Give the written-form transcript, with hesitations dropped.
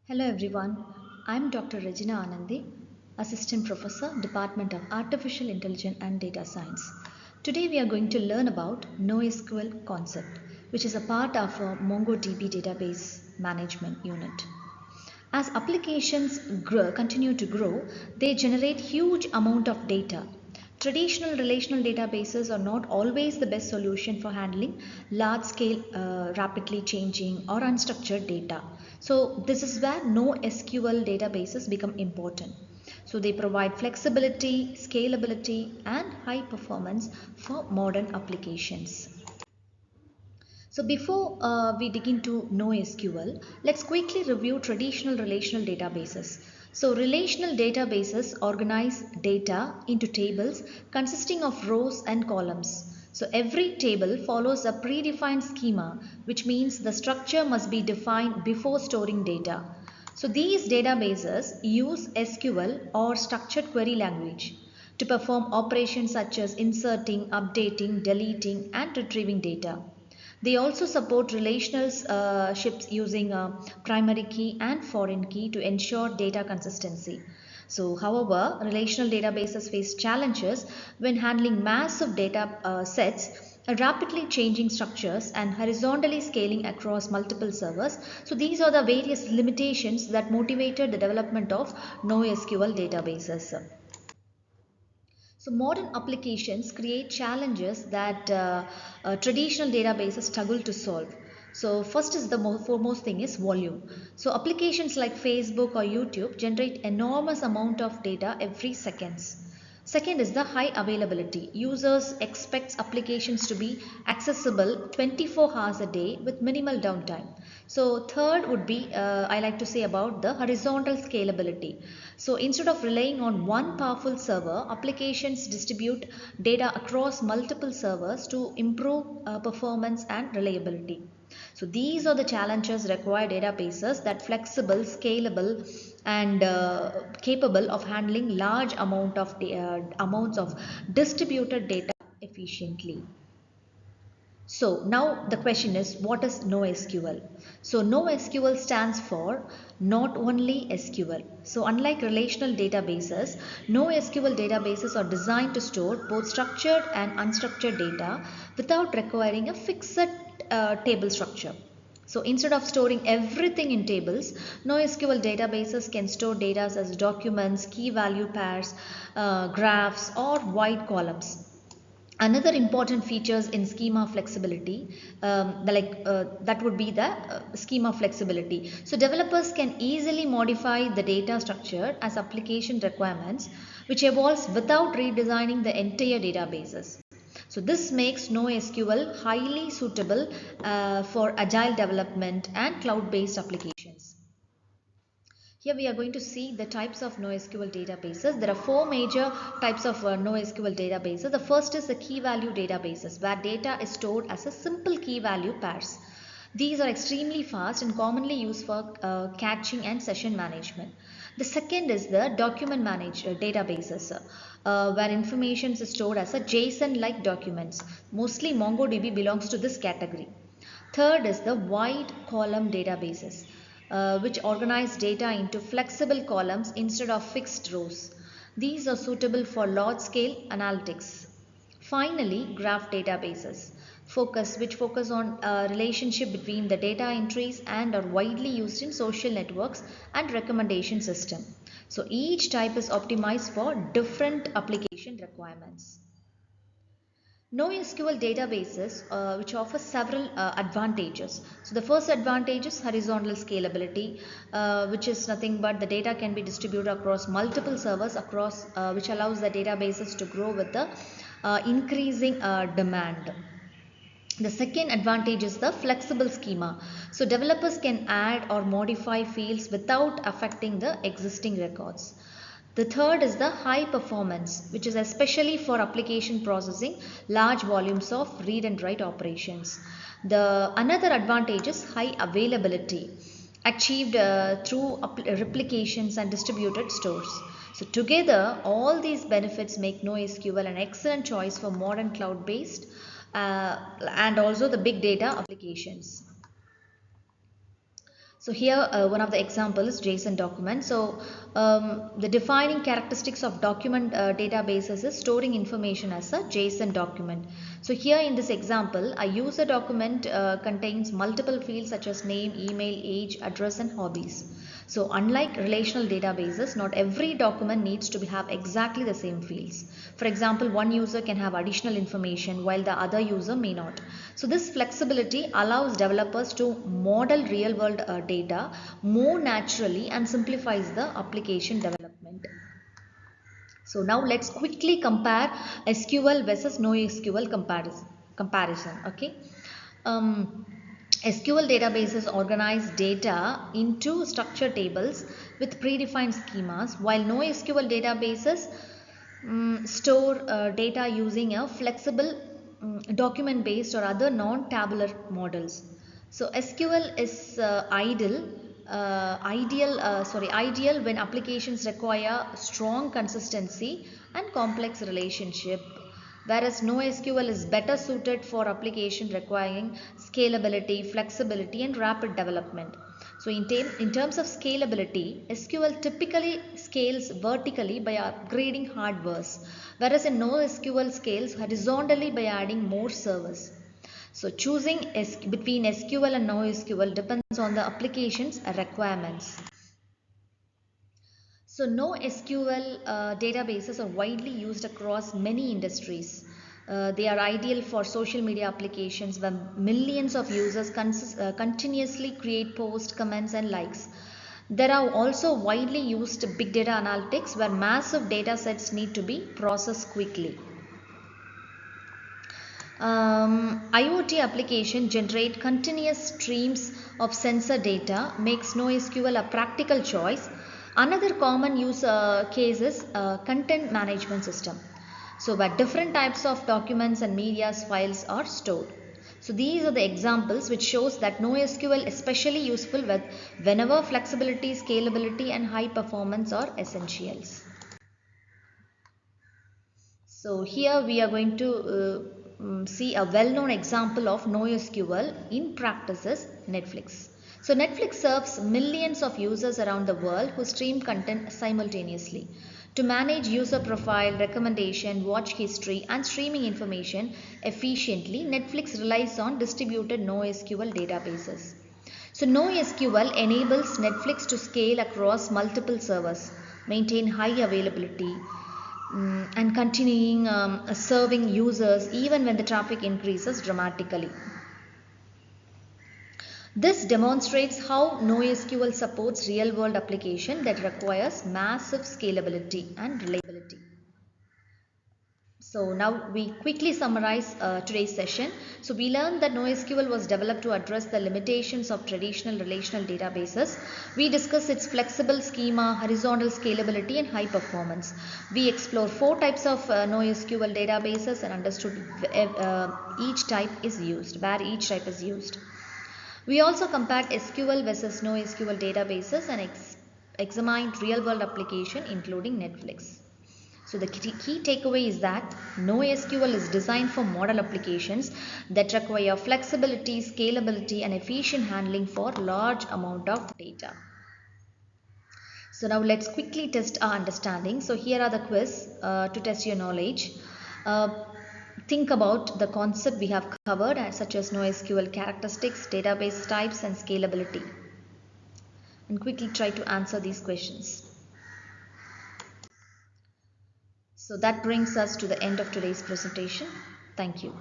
Hello everyone, I'm Dr. Regina Anandi, Assistant Professor, Department of Artificial Intelligence and Data Science. Today we are going to learn about NoSQL concept, which is a part of a MongoDB database management unit. As applications continue to grow, they generate huge amount of data. Traditional relational databases are not always the best solution for handling large scale, rapidly changing or unstructured data. So this is where NoSQL databases become important. So they provide flexibility, scalability and high performance for modern applications. So before we dig into NoSQL, let's quickly review traditional relational databases. So relational databases organize data into tables consisting of rows and columns. So every table follows a predefined schema, which means the structure must be defined before storing data. So these databases use SQL or structured query language to perform operations such as inserting, updating, deleting and retrieving data. They also support relationships using a primary key and foreign key to ensure data consistency. So, however, relational databases face challenges when handling massive data sets, rapidly changing structures, and horizontally scaling across multiple servers. So, these are the various limitations that motivated the development of NoSQL databases. So modern applications create challenges that traditional databases struggle to solve. So first is the foremost thing is volume. So applications like Facebook or YouTube generate enormous amount of data every seconds. Second is the high availability. Users expect applications to be accessible 24 hours a day with minimal downtime. So third would be I like to say about the horizontal scalability. So instead of relying on one powerful server, applications distribute data across multiple servers to improve performance and reliability. So these are the challenges require databases that flexible, scalable and capable of handling large amounts of distributed data efficiently. So now the question is, what is NoSQL? So NoSQL stands for not only SQL. So unlike relational databases, NoSQL databases are designed to store both structured and unstructured data without requiring a fixed table structure. So instead of storing everything in tables, NoSQL databases can store data as documents, key value pairs, graphs or wide columns. Another important features in schema flexibility, that would be the schema flexibility. So developers can easily modify the data structure as application requirements, which evolves without redesigning the entire databases. So this makes NoSQL highly suitable for agile development and cloud-based applications. Here we are going to see the types of NoSQL databases. There are four major types of NoSQL databases. The first is the key value databases, where data is stored as a simple key value pairs. These are extremely fast and commonly used for caching and session management. The second is the document databases, where information is stored as a JSON-like documents. Mostly MongoDB belongs to this category. Third is the wide column databases, which organize data into flexible columns instead of fixed rows. These are suitable for large scale analytics. Finally, graph databases, which focus on a relationship between the data entries and are widely used in social networks and recommendation system. So each type is optimized for different application requirements. NoSQL databases, which offer several advantages. So the first advantage is horizontal scalability, which is nothing but the data can be distributed across multiple servers which allows the databases to grow with the increasing demand. The second advantage is the flexible schema. So developers can add or modify fields without affecting the existing records. The third is the high performance, which is especially for application processing large volumes of read and write operations. The another advantage is high availability, achieved through replications and distributed stores. So together, all these benefits make NoSQL an excellent choice for modern cloud-based and also the big data applications. So here one of the examples is JSON document. So the defining characteristics of document databases is storing information as a JSON document. So here in this example, a user document contains multiple fields such as name, email, age, address and hobbies. So unlike relational databases, not every document needs to have exactly the same fields. For example, one user can have additional information while the other user may not. So this flexibility allows developers to model real-world data more naturally and simplifies the application development. So now let's quickly compare SQL versus NoSQL comparison. Okay. SQL databases organize data into structured tables with predefined schemas, while NoSQL databases store data using a flexible document based or other non-tabular models. So SQL is ideal when applications require strong consistency and complex relationship, whereas NoSQL is better suited for application requiring scalability, flexibility and rapid development. So in terms of scalability, SQL typically scales vertically by upgrading hardwares, whereas in NoSQL scales horizontally by adding more servers. So choosing between SQL and NoSQL depends on the application's requirements. So NoSQL databases are widely used across many industries. They are ideal for social media applications where millions of users continuously create posts, comments and likes. There are also widely used big data analytics where massive data sets need to be processed quickly. IoT application generate continuous streams of sensor data makes NoSQL a practical choice. Another common use case is content management system. So where different types of documents and media files are stored. So these are the examples which shows that NoSQL is especially useful whenever flexibility, scalability and high performance are essentials. So here we are going to see a well-known example of NoSQL in practice is Netflix. So Netflix serves millions of users around the world who stream content simultaneously. To manage user profile, recommendation, watch history and streaming information efficiently, Netflix relies on distributed NoSQL databases. So NoSQL enables Netflix to scale across multiple servers, maintain high availability, and continuing serving users even when the traffic increases dramatically. This demonstrates how NoSQL supports real-world application that requires massive scalability and reliability. So now we quickly summarize today's session. So we learned that NoSQL was developed to address the limitations of traditional relational databases. We discussed its flexible schema, horizontal scalability and high performance. We explored 4 types of NoSQL databases and understood each type is used, where each type is used. We also compared SQL versus NoSQL databases and examined real-world application including Netflix. So the key takeaway is that NoSQL is designed for model applications that require flexibility, scalability and efficient handling for large amount of data. So now let's quickly test our understanding. So here are the quiz to test your knowledge. Think about the concept we have covered such as NoSQL characteristics, database types and scalability. And quickly try to answer these questions. So that brings us to the end of today's presentation. Thank you.